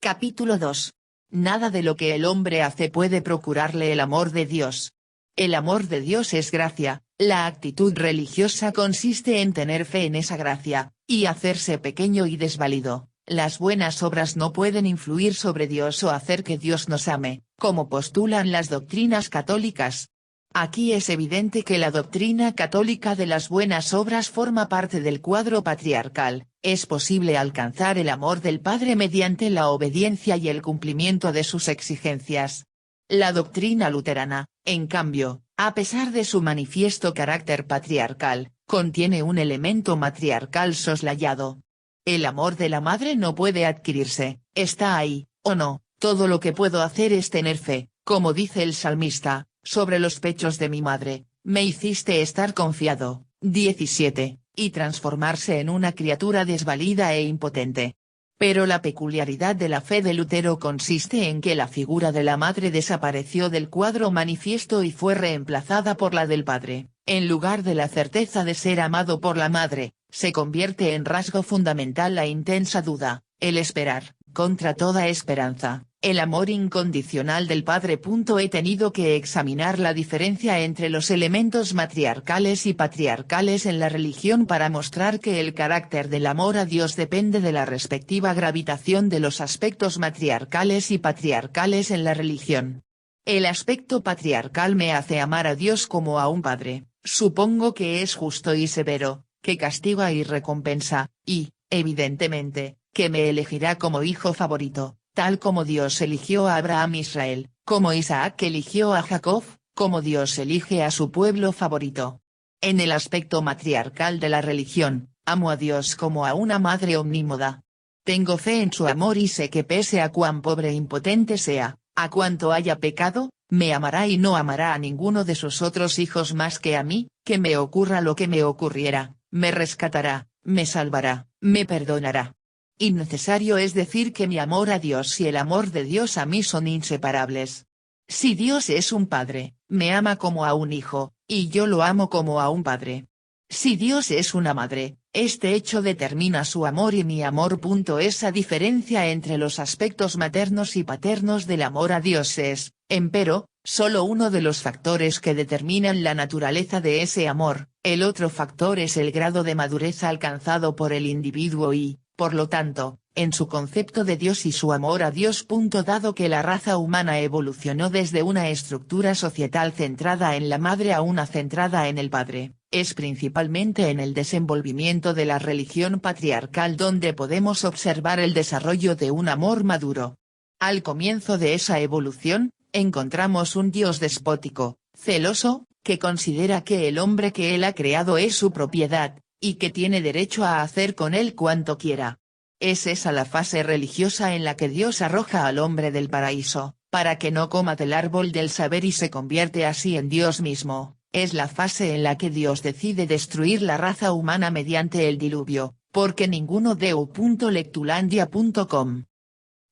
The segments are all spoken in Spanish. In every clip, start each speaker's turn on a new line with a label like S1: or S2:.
S1: Capítulo 2. Nada de lo que el hombre hace puede procurarle el amor de Dios. El amor de Dios es gracia, la actitud religiosa consiste en tener fe en esa gracia, y hacerse pequeño y desvalido. Las buenas obras no pueden influir sobre Dios o hacer que Dios nos ame, como postulan las doctrinas católicas. Aquí es evidente que la doctrina católica de las buenas obras forma parte del cuadro patriarcal. Es posible alcanzar el amor del Padre mediante la obediencia y el cumplimiento de sus exigencias. La doctrina luterana, en cambio, a pesar de su manifiesto carácter patriarcal, contiene un elemento matriarcal soslayado. El amor de la madre no puede adquirirse, está ahí, o no, todo lo que puedo hacer es tener fe, como dice el salmista, sobre los pechos de mi madre, me hiciste estar confiado. 17, y transformarse en una criatura desvalida e impotente. Pero la peculiaridad de la fe de Lutero consiste en que la figura de la madre desapareció del cuadro manifiesto y fue reemplazada por la del padre. En lugar de la certeza de ser amado por la madre, se convierte en rasgo fundamental la intensa duda, el esperar, contra toda esperanza, el amor incondicional del padre. He tenido que examinar la diferencia entre los elementos matriarcales y patriarcales en la religión para mostrar que el carácter del amor a Dios depende de la respectiva gravitación de los aspectos matriarcales y patriarcales en la religión. El aspecto patriarcal me hace amar a Dios como a un padre, supongo que es justo y severo, que castiga y recompensa, y, evidentemente, que me elegirá como hijo favorito, tal como Dios eligió a Abraham Israel, como Isaac eligió a Jacob, como Dios elige a su pueblo favorito. En el aspecto matriarcal de la religión, amo a Dios como a una madre omnímoda. Tengo fe en su amor y sé que pese a cuán pobre e impotente sea, a cuánto haya pecado, me amará y no amará a ninguno de sus otros hijos más que a mí, que me ocurra lo que me ocurriera, me rescatará, me salvará, me perdonará. Innecesario es decir que mi amor a Dios y el amor de Dios a mí son inseparables. Si Dios es un padre, me ama como a un hijo, y yo lo amo como a un padre. Si Dios es una madre, este hecho determina su amor y mi amor. Esa diferencia entre los aspectos maternos y paternos del amor a Dios es, empero, solo uno de los factores que determinan la naturaleza de ese amor. El otro factor es el grado de madurez alcanzado por el individuo y, por lo tanto, en su concepto de Dios y su amor a Dios. Dado que la raza humana evolucionó desde una estructura societal centrada en la madre a una centrada en el padre, es principalmente en el desenvolvimiento de la religión patriarcal donde podemos observar el desarrollo de un amor maduro. Al comienzo de esa evolución, encontramos un Dios despótico, celoso, que considera que el hombre que él ha creado es su propiedad, y que tiene derecho a hacer con él cuanto quiera. Es esa la fase religiosa en la que Dios arroja al hombre del paraíso, para que no coma del árbol del saber y se convierte así en Dios mismo. Es la fase en la que Dios decide destruir la raza humana mediante el diluvio, porque ninguno de u.lectulandia.com.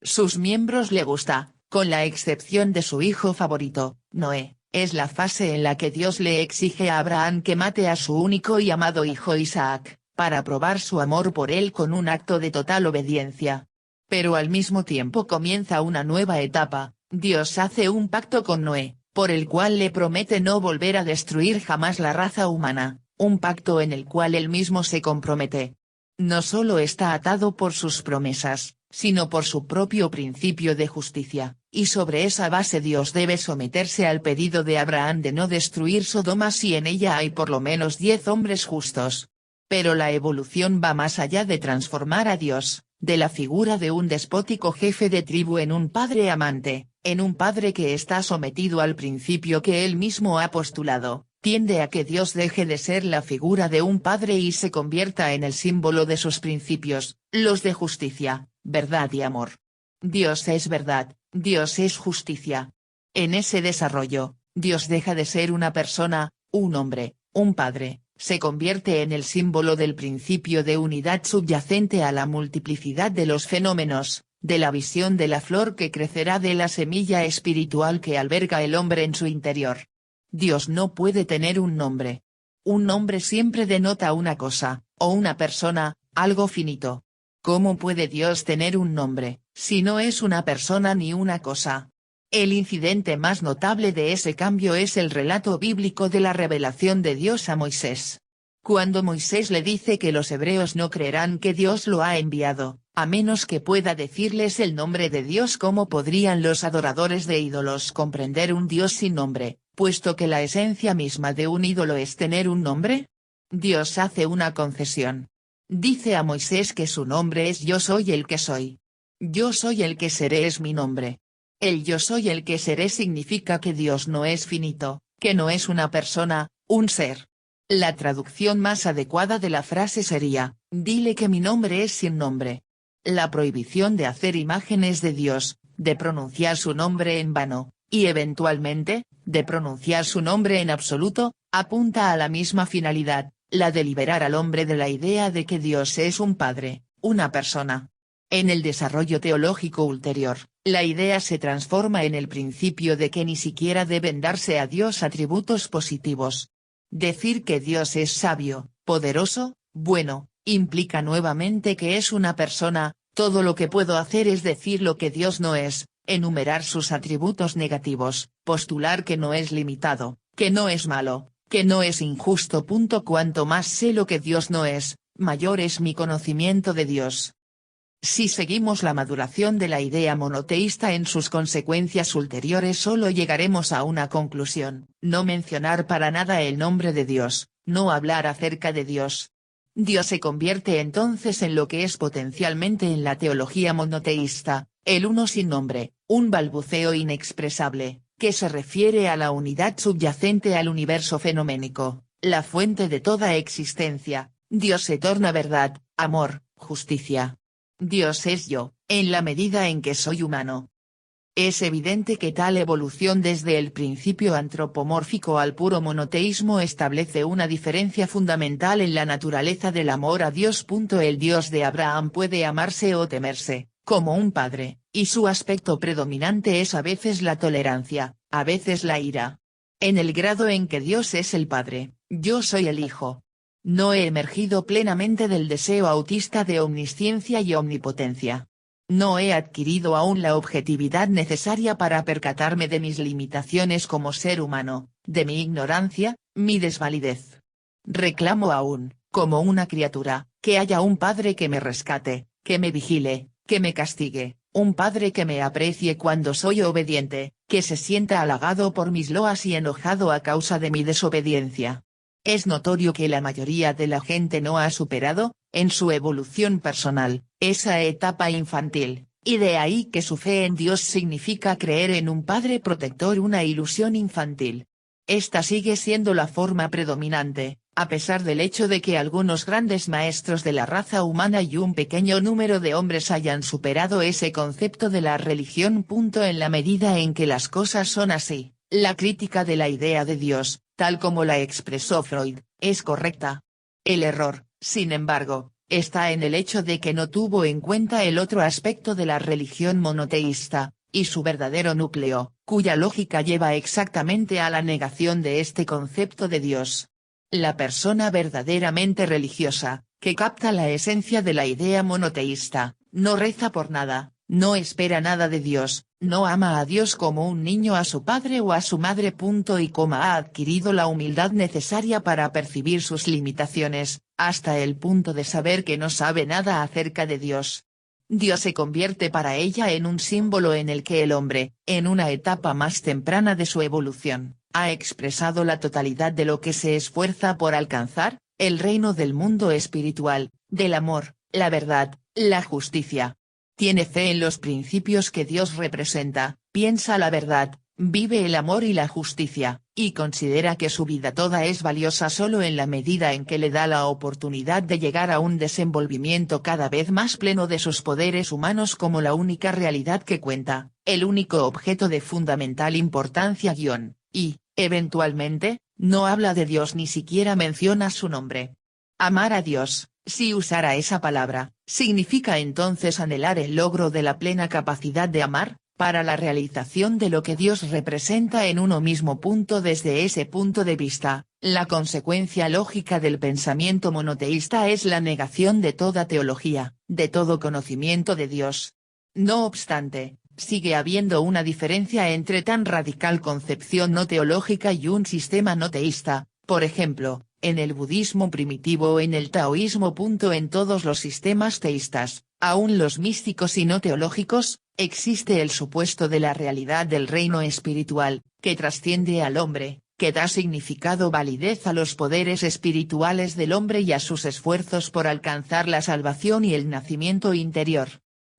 S1: Sus miembros le gusta, con la excepción de su hijo favorito, Noé. Es la fase en la que Dios le exige a Abraham que mate a su único y amado hijo Isaac, para probar su amor por él con un acto de total obediencia. Pero al mismo tiempo comienza una nueva etapa. Dios hace un pacto con Noé, por el cual le promete no volver a destruir jamás la raza humana, un pacto en el cual él mismo se compromete. No solo está atado por sus promesas, sino por su propio principio de justicia, y sobre esa base Dios debe someterse al pedido de Abraham de no destruir Sodoma si en ella hay por lo menos 10 hombres justos. Pero la evolución va más allá de transformar a Dios, de la figura de un despótico jefe de tribu en un padre amante, en un padre que está sometido al principio que él mismo ha postulado. Tiende a que Dios deje de ser la figura de un padre y se convierta en el símbolo de sus principios, los de justicia, verdad y amor. Dios es verdad, Dios es justicia. En ese desarrollo, Dios deja de ser una persona, un hombre, un padre, se convierte en el símbolo del principio de unidad subyacente a la multiplicidad de los fenómenos, de la visión de la flor que crecerá de la semilla espiritual que alberga el hombre en su interior. Dios no puede tener un nombre. Un nombre siempre denota una cosa, o una persona, algo finito. ¿Cómo puede Dios tener un nombre, si no es una persona ni una cosa? El incidente más notable de ese cambio es el relato bíblico de la revelación de Dios a Moisés. Cuando Moisés le dice que los hebreos no creerán que Dios lo ha enviado, a menos que pueda decirles el nombre de Dios, ¿cómo podrían los adoradores de ídolos comprender un Dios sin nombre, puesto que la esencia misma de un ídolo es tener un nombre? Dios hace una concesión. Dice a Moisés que su nombre es Yo soy el que soy. Yo soy el que seré es mi nombre. El yo soy el que seré significa que Dios no es finito, que no es una persona, un ser. La traducción más adecuada de la frase sería, dile que mi nombre es sin nombre. La prohibición de hacer imágenes de Dios, de pronunciar su nombre en vano, y eventualmente, de pronunciar su nombre en absoluto, apunta a la misma finalidad, la de liberar al hombre de la idea de que Dios es un padre, una persona. En el desarrollo teológico ulterior, la idea se transforma en el principio de que ni siquiera deben darse a Dios atributos positivos. Decir que Dios es sabio, poderoso, bueno, implica nuevamente que es una persona. Todo lo que puedo hacer es decir lo que Dios no es, enumerar sus atributos negativos, postular que no es limitado, que no es malo, que no es injusto. Cuanto más sé lo que Dios no es, mayor es mi conocimiento de Dios. Si seguimos la maduración de la idea monoteísta en sus consecuencias ulteriores, solo llegaremos a una conclusión: no mencionar para nada el nombre de Dios, no hablar acerca de Dios. Dios se convierte entonces en lo que es potencialmente en la teología monoteísta, el uno sin nombre, un balbuceo inexpresable, que se refiere a la unidad subyacente al universo fenoménico, la fuente de toda existencia. Dios se torna verdad, amor, justicia. Dios es yo, en la medida en que soy humano. Es evidente que tal evolución desde el principio antropomórfico al puro monoteísmo establece una diferencia fundamental en la naturaleza del amor a Dios. El Dios de Abraham puede amarse o temerse, como un padre, y su aspecto predominante es a veces la tolerancia, a veces la ira. En el grado en que Dios es el Padre, yo soy el Hijo. No he emergido plenamente del deseo autista de omnisciencia y omnipotencia. No he adquirido aún la objetividad necesaria para percatarme de mis limitaciones como ser humano, de mi ignorancia, mi desvalidez. Reclamo aún, como una criatura, que haya un padre que me rescate, que me vigile, que me castigue, un padre que me aprecie cuando soy obediente, que se sienta halagado por mis loas y enojado a causa de mi desobediencia. Es notorio que la mayoría de la gente no ha superado, en su evolución personal, esa etapa infantil, y de ahí que su fe en Dios significa creer en un Padre protector, una ilusión infantil. Esta sigue siendo la forma predominante, a pesar del hecho de que algunos grandes maestros de la raza humana y un pequeño número de hombres hayan superado ese concepto de la religión. En la medida en que las cosas son así, la crítica de la idea de Dios, tal como la expresó Freud, es correcta. El error, sin embargo, está en el hecho de que no tuvo en cuenta el otro aspecto de la religión monoteísta, y su verdadero núcleo, cuya lógica lleva exactamente a la negación de este concepto de Dios. La persona verdaderamente religiosa, que capta la esencia de la idea monoteísta, no reza por nada, no espera nada de Dios, no ama a Dios como un niño a su padre o a su madre. Ha adquirido la humildad necesaria para percibir sus limitaciones, hasta el punto de saber que no sabe nada acerca de Dios. Dios se convierte para ella en un símbolo en el que el hombre, en una etapa más temprana de su evolución, ha expresado la totalidad de lo que se esfuerza por alcanzar, el reino del mundo espiritual, del amor, la verdad, la justicia. Tiene fe en los principios que Dios representa, piensa la verdad, vive el amor y la justicia, y considera que su vida toda es valiosa solo en la medida en que le da la oportunidad de llegar a un desenvolvimiento cada vez más pleno de sus poderes humanos como la única realidad que cuenta, el único objeto de fundamental importancia. Y, eventualmente, no habla de Dios ni siquiera menciona su nombre. Amar a Dios, si usara esa palabra, significa entonces anhelar el logro de la plena capacidad de amar, para la realización de lo que Dios representa en uno mismo. Desde ese punto de vista, La consecuencia lógica del pensamiento monoteísta es la negación de toda teología, de todo conocimiento de Dios. No obstante, sigue habiendo una diferencia entre tan radical concepción no teológica y un sistema no teísta, por ejemplo, en el budismo primitivo o en el taoísmo. En todos los sistemas teístas, aun los místicos y no teológicos, existe el supuesto de la realidad del reino espiritual, que trasciende al hombre, que da significado validez a los poderes espirituales del hombre y a sus esfuerzos por alcanzar la salvación y el nacimiento interior.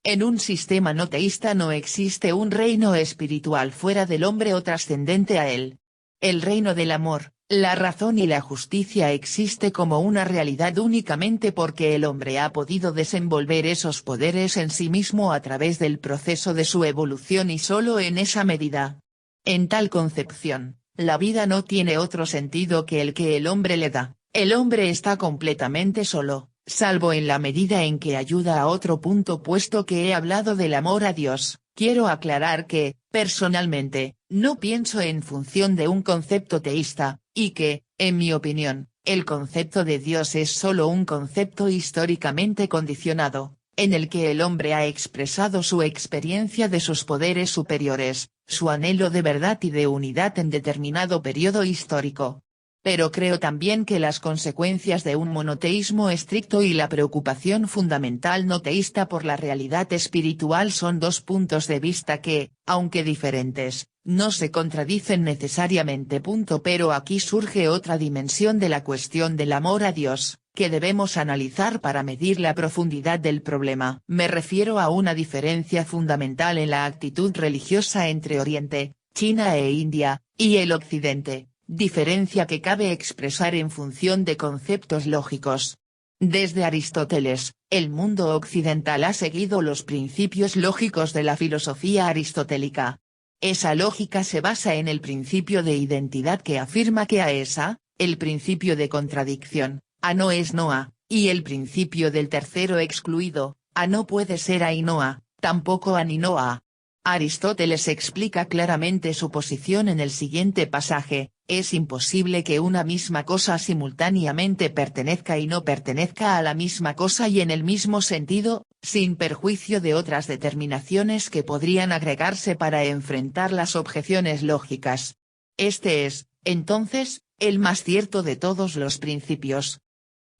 S1: En un sistema no teísta no existe un reino espiritual fuera del hombre o trascendente a él. El reino del amor, la razón y la justicia existe como una realidad únicamente porque el hombre ha podido desenvolver esos poderes en sí mismo a través del proceso de su evolución y solo en esa medida. En tal concepción, la vida no tiene otro sentido que el que el hombre le da. El hombre está completamente solo, salvo en la medida en que ayuda a otro. Puesto que he hablado del amor a Dios, quiero aclarar que, personalmente, no pienso en función de un concepto teísta, y que, en mi opinión, el concepto de Dios es solo un concepto históricamente condicionado, en el que el hombre ha expresado su experiencia de sus poderes superiores, su anhelo de verdad y de unidad en determinado periodo histórico. Pero creo también que las consecuencias de un monoteísmo estricto y la preocupación fundamental no teísta por la realidad espiritual son dos puntos de vista que, aunque diferentes, no se contradicen necesariamente. Pero aquí surge otra dimensión de la cuestión del amor a Dios, que debemos analizar para medir la profundidad del problema. Me refiero a una diferencia fundamental en la actitud religiosa entre Oriente, China e India, y el Occidente. Diferencia que cabe expresar en función de conceptos lógicos. Desde Aristóteles, el mundo occidental ha seguido los principios lógicos de la filosofía aristotélica. Esa lógica se basa en el principio de identidad que afirma que A es A, el principio de contradicción, A no es no A, y el principio del tercero excluido, A no puede ser A y no A, tampoco A ni no A. Aristóteles explica claramente su posición en el siguiente pasaje: es imposible que una misma cosa simultáneamente pertenezca y no pertenezca a la misma cosa y en el mismo sentido, sin perjuicio de otras determinaciones que podrían agregarse para enfrentar las objeciones lógicas. Este es, entonces, el más cierto de todos los principios.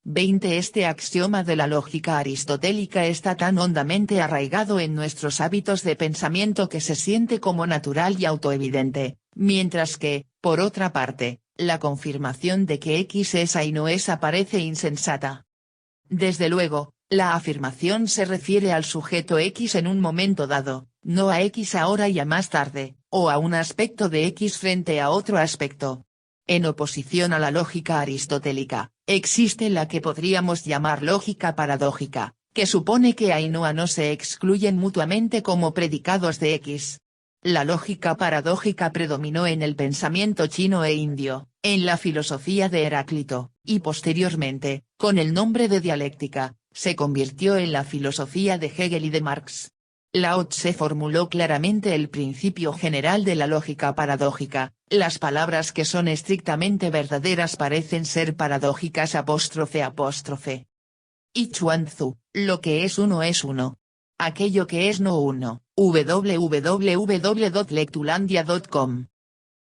S1: 20. Este axioma de la lógica aristotélica está tan hondamente arraigado en nuestros hábitos de pensamiento que se siente como natural y autoevidente, mientras que, por otra parte, la confirmación de que X es A y no es A parece insensata. Desde luego, la afirmación se refiere al sujeto X en un momento dado, no a X ahora y a más tarde, o a un aspecto de X frente a otro aspecto. En oposición a la lógica aristotélica, existe la que podríamos llamar lógica paradójica, que supone que A y no A no se excluyen mutuamente como predicados de X. La lógica paradójica predominó en el pensamiento chino e indio, en la filosofía de Heráclito, y posteriormente, con el nombre de dialéctica, se convirtió en la filosofía de Hegel y de Marx. Lao Tse formuló claramente el principio general de la lógica paradójica: las palabras que son estrictamente verdaderas parecen ser paradójicas apóstrofe. Y Chuanzu, lo que es uno es uno. Aquello que es no uno, www.lectulandia.com.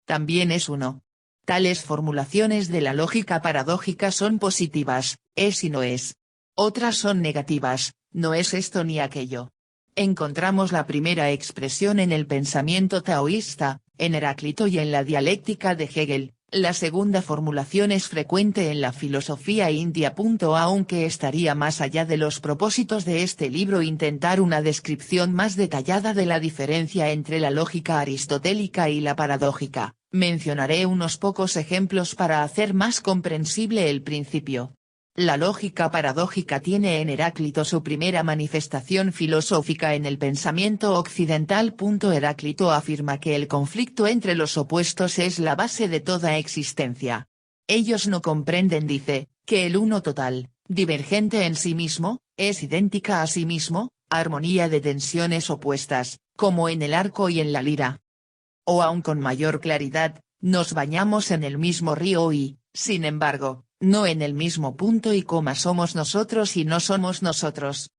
S1: También es uno. Tales formulaciones de la lógica paradójica son positivas, es y no es. Otras son negativas, no es esto ni aquello. Encontramos la primera expresión en el pensamiento taoísta, en Heráclito y en la dialéctica de Hegel. La segunda formulación es frecuente en la filosofía india. Aunque estaría más allá de los propósitos de este libro intentar una descripción más detallada de la diferencia entre la lógica aristotélica y la paradójica, mencionaré unos pocos ejemplos para hacer más comprensible el principio. La lógica paradójica tiene en Heráclito su primera manifestación filosófica en el pensamiento occidental. Heráclito afirma que el conflicto entre los opuestos es la base de toda existencia. Ellos no comprenden, dice, que el uno total, divergente en sí mismo, es idéntica a sí mismo, armonía de tensiones opuestas, como en el arco y en la lira. O aun con mayor claridad, nos bañamos en el mismo río y, Sin embargo, no en el mismo punto y coma somos nosotros y no somos nosotros.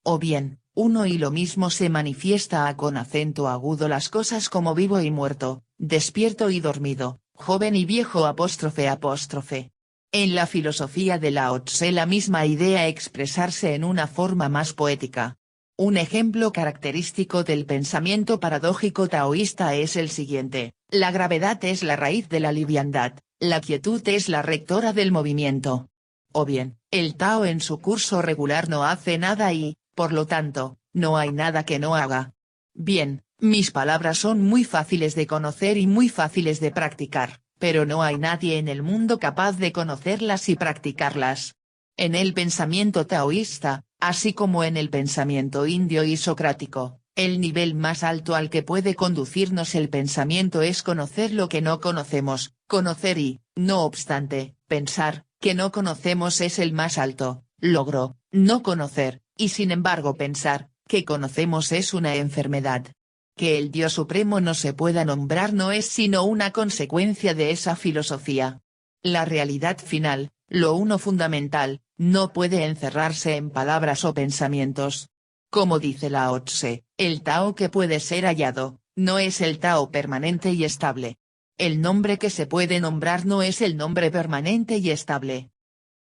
S1: O bien, uno y lo mismo se manifiesta a con acento agudo las cosas como vivo y muerto, despierto y dormido, joven y viejo apóstrofe. En la filosofía de Lao Tse la misma idea expresarse en una forma más poética. Un ejemplo característico del pensamiento paradójico taoísta es el siguiente: la gravedad es la raíz de la liviandad, la quietud es la rectora del movimiento. O bien, el Tao en su curso regular no hace nada y, por lo tanto, no hay nada que no haga. Bien, mis palabras son muy fáciles de conocer y muy fáciles de practicar, pero no hay nadie en el mundo capaz de conocerlas y practicarlas. En el pensamiento taoísta, así como en el pensamiento indio y socrático, el nivel más alto al que puede conducirnos el pensamiento es conocer lo que no conocemos, conocer y, no obstante, pensar que no conocemos es el más alto logro, no conocer, y sin embargo pensar que conocemos es una enfermedad. Que el Dios Supremo no se pueda nombrar no es sino una consecuencia de esa filosofía. La realidad final, lo uno fundamental, no puede encerrarse en palabras o pensamientos. Como dice Lao Tse, el Tao que puede ser hallado, no es el Tao permanente y estable. El nombre que se puede nombrar no es el nombre permanente y estable.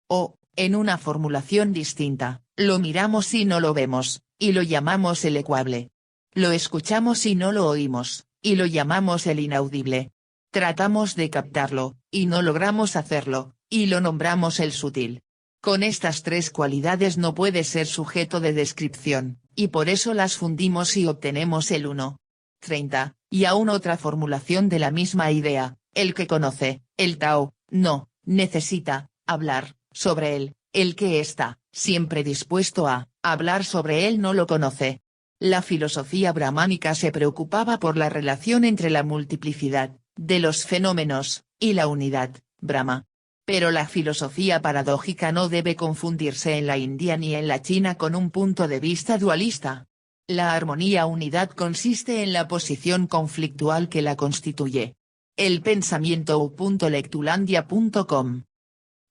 S1: O, en una formulación distinta, lo miramos y no lo vemos, y lo llamamos el ecuable. Lo escuchamos y no lo oímos, y lo llamamos el inaudible. Tratamos de captarlo, y no logramos hacerlo, y lo nombramos el sutil. Con estas tres cualidades no puede ser sujeto de descripción, y por eso las fundimos y obtenemos el uno. 30, y aún otra formulación de la misma idea: el que conoce, el Tao, no, necesita, hablar sobre él, el que está, siempre dispuesto a, hablar sobre él no lo conoce. La filosofía brahmánica se preocupaba por la relación entre la multiplicidad, de los fenómenos, y la unidad, Brahma. Pero la filosofía paradójica no debe confundirse en la India ni en la China con un punto de vista dualista. La armonía-unidad consiste en la posición conflictual que la constituye. El pensamiento u.lectulandia.com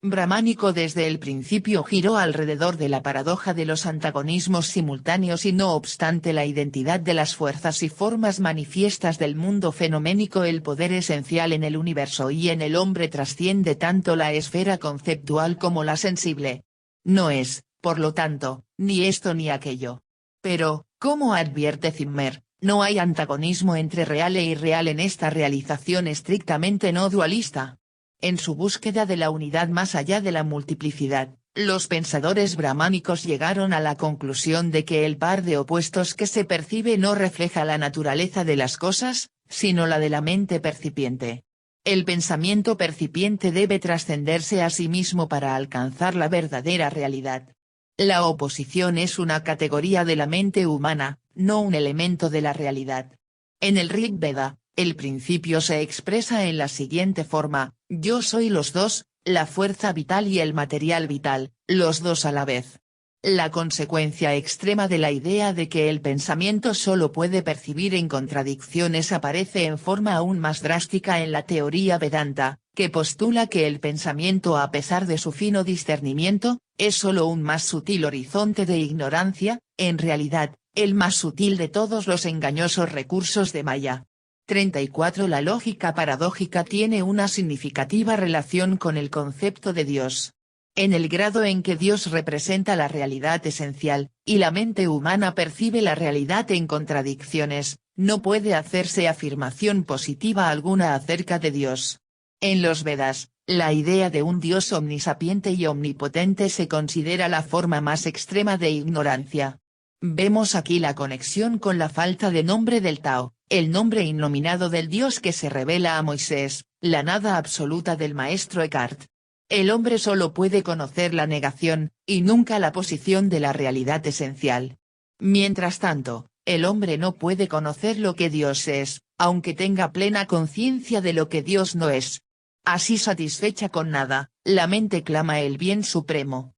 S1: brahmánico desde el principio giró alrededor de la paradoja de los antagonismos simultáneos y no obstante la identidad de las fuerzas y formas manifiestas del mundo fenoménico, el poder esencial en el universo y en el hombre trasciende tanto la esfera conceptual como la sensible. No es, por lo tanto, ni esto ni aquello. Pero, como advierte Zimmer, no hay antagonismo entre real e irreal en esta realización estrictamente no dualista. En su búsqueda de la unidad más allá de la multiplicidad, los pensadores brahmánicos llegaron a la conclusión de que el par de opuestos que se percibe no refleja la naturaleza de las cosas, sino la de la mente percipiente. El pensamiento percipiente debe trascenderse a sí mismo para alcanzar la verdadera realidad. La oposición es una categoría de la mente humana, no un elemento de la realidad. En el Rig Veda, el principio se expresa en la siguiente forma: yo soy los dos, la fuerza vital y el material vital, los dos a la vez. La consecuencia extrema de la idea de que el pensamiento solo puede percibir en contradicciones aparece en forma aún más drástica en la teoría Vedanta, que postula que el pensamiento, a pesar de su fino discernimiento, es solo un más sutil horizonte de ignorancia, en realidad, el más sutil de todos los engañosos recursos de Maya. 34 La lógica paradójica tiene una significativa relación con el concepto de Dios. En el grado en que Dios representa la realidad esencial, y la mente humana percibe la realidad en contradicciones, no puede hacerse afirmación positiva alguna acerca de Dios. En los Vedas, la idea de un Dios omnisapiente y omnipotente se considera la forma más extrema de ignorancia. Vemos aquí la conexión con la falta de nombre del Tao, el nombre innominado del Dios que se revela a Moisés, la nada absoluta del maestro Eckhart. El hombre solo puede conocer la negación, y nunca la posición de la realidad esencial. Mientras tanto, el hombre no puede conocer lo que Dios es, aunque tenga plena conciencia de lo que Dios no es. Así, satisfecha con nada, la mente clama el bien supremo.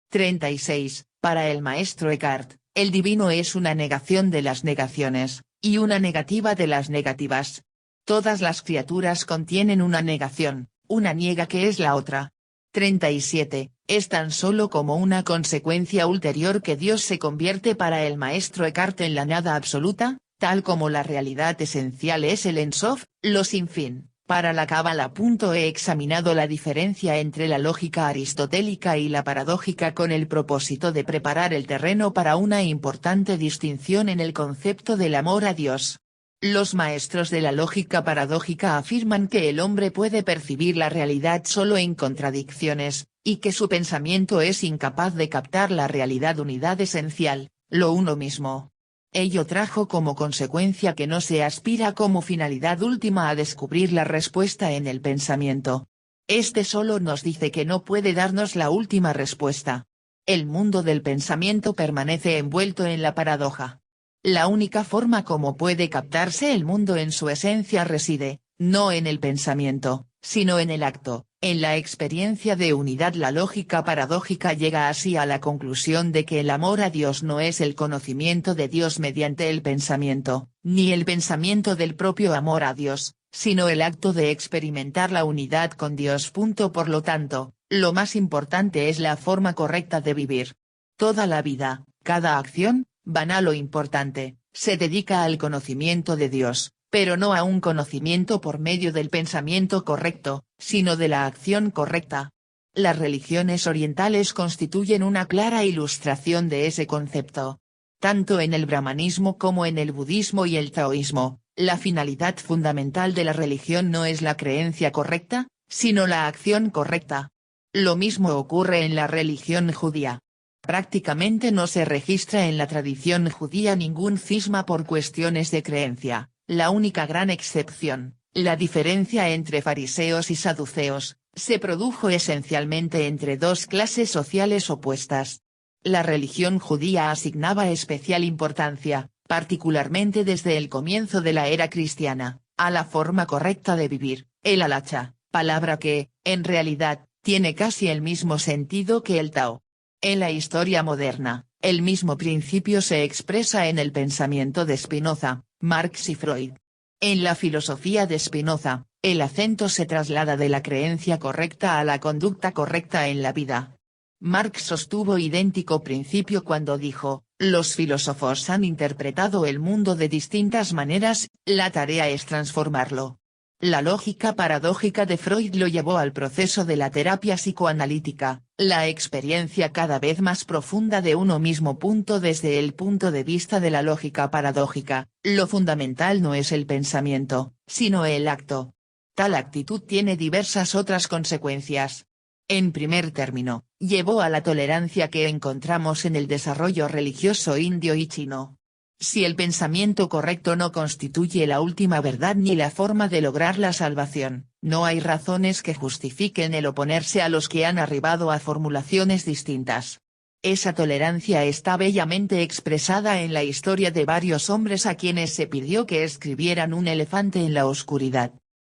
S1: 36. Para el maestro Eckhart, el divino es una negación de las negaciones, y una negativa de las negativas. Todas las criaturas contienen una negación, una niega que es la otra. 37. Es tan solo como una consecuencia ulterior que Dios se convierte para el maestro Eckhart en la nada absoluta, tal como la realidad esencial es el Ein Sof, lo sin fin. Para la Cábala. He examinado la diferencia entre la lógica aristotélica y la paradójica con el propósito de preparar el terreno para una importante distinción en el concepto del amor a Dios. Los maestros de la lógica paradójica afirman que el hombre puede percibir la realidad solo en contradicciones, y que su pensamiento es incapaz de captar la realidad unidad esencial, lo uno mismo. Ello trajo como consecuencia que no se aspira como finalidad última a descubrir la respuesta en el pensamiento. Este solo nos dice que no puede darnos la última respuesta. El mundo del pensamiento permanece envuelto en la paradoja. La única forma como puede captarse el mundo en su esencia reside, no en el pensamiento, sino en el acto, en la experiencia de unidad. La lógica paradójica llega así a la conclusión de que el amor a Dios no es el conocimiento de Dios mediante el pensamiento, ni el pensamiento del propio amor a Dios, sino el acto de experimentar la unidad con Dios. Por lo tanto, lo más importante es la forma correcta de vivir. Toda la vida, cada acción, banal o importante, se dedica al conocimiento de Dios, pero no a un conocimiento por medio del pensamiento correcto, sino de la acción correcta. Las religiones orientales constituyen una clara ilustración de ese concepto. Tanto en el brahmanismo como en el budismo y el taoísmo, la finalidad fundamental de la religión no es la creencia correcta, sino la acción correcta. Lo mismo ocurre en la religión judía. Prácticamente no se registra en la tradición judía ningún cisma por cuestiones de creencia, la única gran excepción, la diferencia entre fariseos y saduceos, se produjo esencialmente entre dos clases sociales opuestas. La religión judía asignaba especial importancia, particularmente desde el comienzo de la era cristiana, a la forma correcta de vivir, el halacha, palabra que, en realidad, tiene casi el mismo sentido que el Tao. En la historia moderna, el mismo principio se expresa en el pensamiento de Spinoza, Marx y Freud. En la filosofía de Spinoza, el acento se traslada de la creencia correcta a la conducta correcta en la vida. Marx sostuvo idéntico principio cuando dijo, los filósofos han interpretado el mundo de distintas maneras, la tarea es transformarlo. La lógica paradójica de Freud lo llevó al proceso de la terapia psicoanalítica, la experiencia cada vez más profunda de uno mismo. Desde el punto de vista de la lógica paradójica, lo fundamental no es el pensamiento, sino el acto. Tal actitud tiene diversas otras consecuencias. En primer término, llevó a la tolerancia que encontramos en el desarrollo religioso indio y chino. Si el pensamiento correcto no constituye la última verdad ni la forma de lograr la salvación, no hay razones que justifiquen el oponerse a los que han arribado a formulaciones distintas. Esa tolerancia está bellamente expresada en la historia de varios hombres a quienes se pidió que escribieran un elefante en la oscuridad.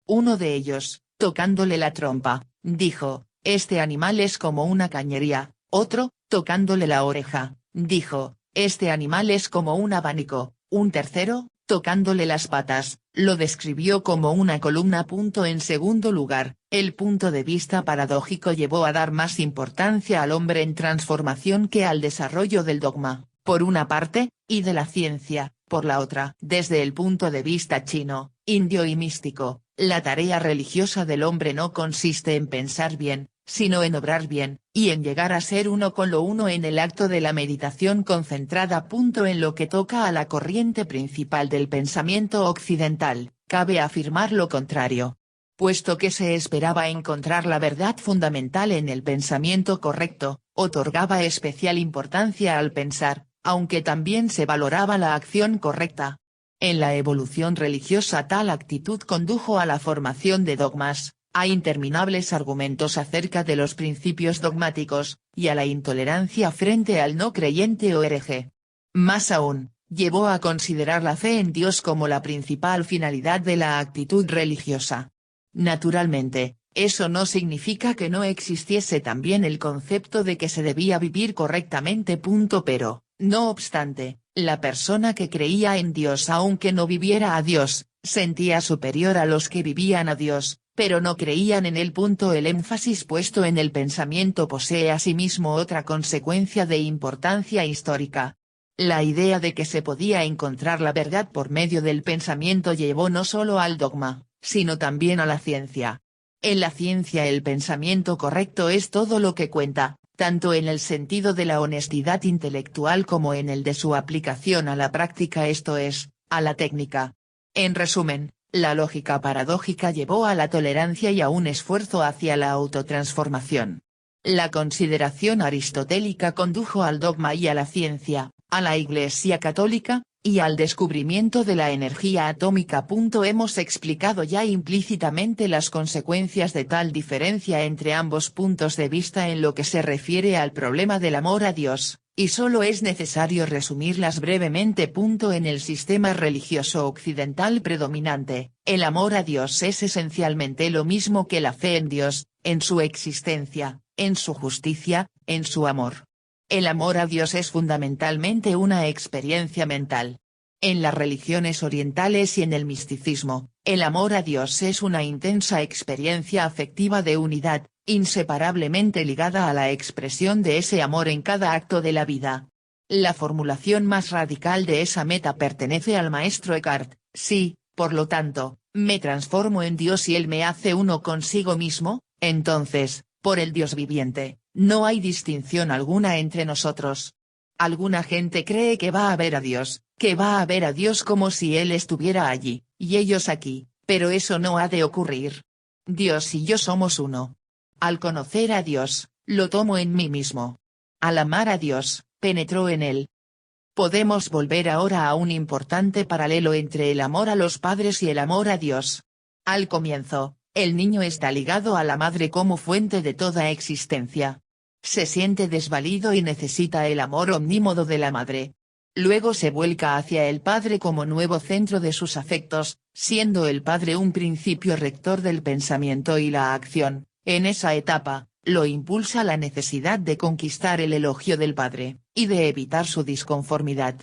S1: Uno de ellos, tocándole la trompa, dijo, este animal es como una cañería, otro, tocándole la oreja, dijo, este animal es como un abanico, un tercero, tocándole las patas, lo describió como una columna. En segundo lugar, el punto de vista paradójico llevó a dar más importancia al hombre en transformación que al desarrollo del dogma, por una parte, y de la ciencia, por la otra. Desde el punto de vista chino, indio y místico, la tarea religiosa del hombre no consiste en pensar bien, sino en obrar bien, y en llegar a ser uno con lo uno en el acto de la meditación concentrada. En lo que toca a la corriente principal del pensamiento occidental, cabe afirmar lo contrario. Puesto que se esperaba encontrar la verdad fundamental en el pensamiento correcto, otorgaba especial importancia al pensar, aunque también se valoraba la acción correcta. En la evolución religiosa tal actitud condujo a la formación de dogmas, a interminables argumentos acerca de los principios dogmáticos, y a la intolerancia frente al no creyente o hereje. Más aún, llevó a considerar la fe en Dios como la principal finalidad de la actitud religiosa. Naturalmente, eso no significa que no existiese también el concepto de que se debía vivir correctamente. Pero, no obstante, la persona que creía en Dios aunque no viviera a Dios, sentía superior a los que vivían a Dios, pero no creían en él. El énfasis puesto en el pensamiento posee asimismo otra consecuencia de importancia histórica. La idea de que se podía encontrar la verdad por medio del pensamiento llevó no solo al dogma, sino también a la ciencia. En la ciencia el pensamiento correcto es todo lo que cuenta, tanto en el sentido de la honestidad intelectual como en el de su aplicación a la práctica, esto es, a la técnica. En resumen, la lógica paradójica llevó a la tolerancia y a un esfuerzo hacia la autotransformación. La consideración aristotélica condujo al dogma y a la ciencia, a la Iglesia católica, y al descubrimiento de la energía atómica. Hemos explicado ya implícitamente las consecuencias de tal diferencia entre ambos puntos de vista en lo que se refiere al problema del amor a Dios, y solo es necesario resumirlas brevemente. En el sistema religioso occidental predominante, el amor a Dios es esencialmente lo mismo que la fe en Dios, en su existencia, en su justicia, en su amor. El amor a Dios es fundamentalmente una experiencia mental. En las religiones orientales y en el misticismo, el amor a Dios es una intensa experiencia afectiva de unidad, inseparablemente ligada a la expresión de ese amor en cada acto de la vida. La formulación más radical de esa meta pertenece al maestro Eckhart: si, por lo tanto, me transformo en Dios y Él me hace uno consigo mismo, entonces, por el Dios viviente, no hay distinción alguna entre nosotros. Alguna gente cree que va a ver a Dios, como si Él estuviera allí, y ellos aquí, pero eso no ha de ocurrir. Dios y yo somos uno. Al conocer a Dios, lo tomo en mí mismo. Al amar a Dios, penetró en él. Podemos volver ahora a un importante paralelo entre el amor a los padres y el amor a Dios. Al comienzo, el niño está ligado a la madre como fuente de toda existencia. Se siente desvalido y necesita el amor omnímodo de la madre. Luego se vuelca hacia el padre como nuevo centro de sus afectos, siendo el padre un principio rector del pensamiento y la acción. En esa etapa, lo impulsa la necesidad de conquistar el elogio del padre, y de evitar su disconformidad.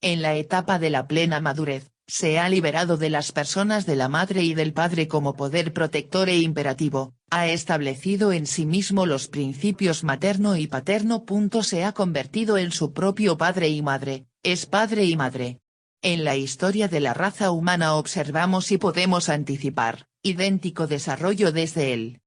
S1: En la etapa de la plena madurez, se ha liberado de las personas de la madre y del padre como poder protector e imperativo, ha establecido en sí mismo los principios materno y paterno. Se ha convertido en su propio padre y madre, es padre y madre. En la historia de la raza humana observamos y podemos anticipar, idéntico desarrollo desde el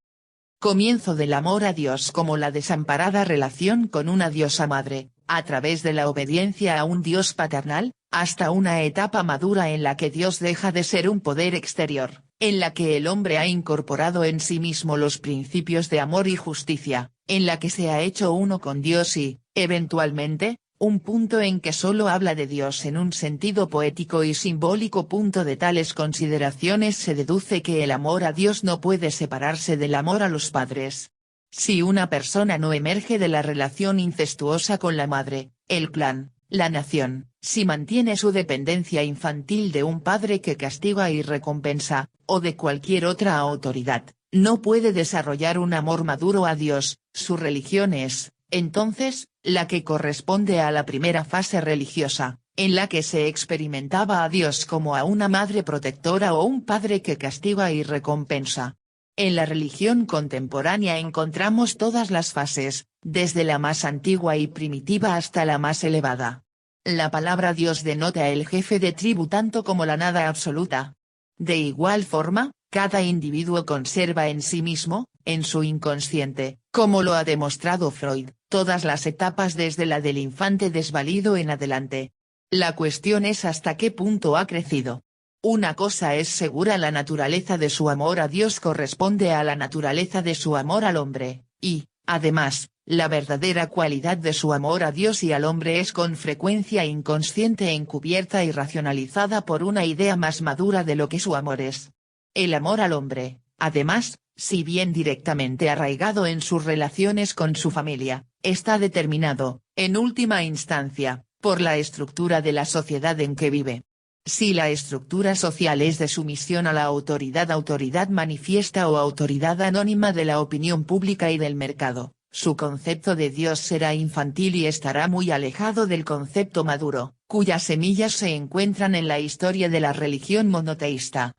S1: comienzo del amor a Dios como la desamparada relación con una diosa madre, a través de la obediencia a un Dios paternal, hasta una etapa madura en la que Dios deja de ser un poder exterior, en la que el hombre ha incorporado en sí mismo los principios de amor y justicia, en la que se ha hecho uno con Dios y, eventualmente, un punto en que solo habla de Dios en un sentido poético y simbólico. De tales consideraciones se deduce que el amor a Dios no puede separarse del amor a los padres. Si una persona no emerge de la relación incestuosa con la madre, el clan, la nación, si mantiene su dependencia infantil de un padre que castiga y recompensa, o de cualquier otra autoridad, no puede desarrollar un amor maduro a Dios. Su religión es, entonces, la que corresponde a la primera fase religiosa, en la que se experimentaba a Dios como a una madre protectora o un padre que castiga y recompensa. En la religión contemporánea encontramos todas las fases, desde la más antigua y primitiva hasta la más elevada. La palabra Dios denota el jefe de tribu tanto como la nada absoluta. De igual forma, cada individuo conserva en sí mismo, en su inconsciente, como lo ha demostrado Freud, todas las etapas desde la del infante desvalido en adelante. La cuestión es hasta qué punto ha crecido. Una cosa es segura: la naturaleza de su amor a Dios corresponde a la naturaleza de su amor al hombre, y, además, la verdadera cualidad de su amor a Dios y al hombre es con frecuencia inconsciente, encubierta y racionalizada por una idea más madura de lo que su amor es. El amor al hombre, además, si bien directamente arraigado en sus relaciones con su familia, está determinado, en última instancia, por la estructura de la sociedad en que vive. Si la estructura social es de sumisión a la autoridad manifiesta o autoridad anónima de la opinión pública y del mercado, su concepto de Dios será infantil y estará muy alejado del concepto maduro, cuyas semillas se encuentran en la historia de la religión monoteísta.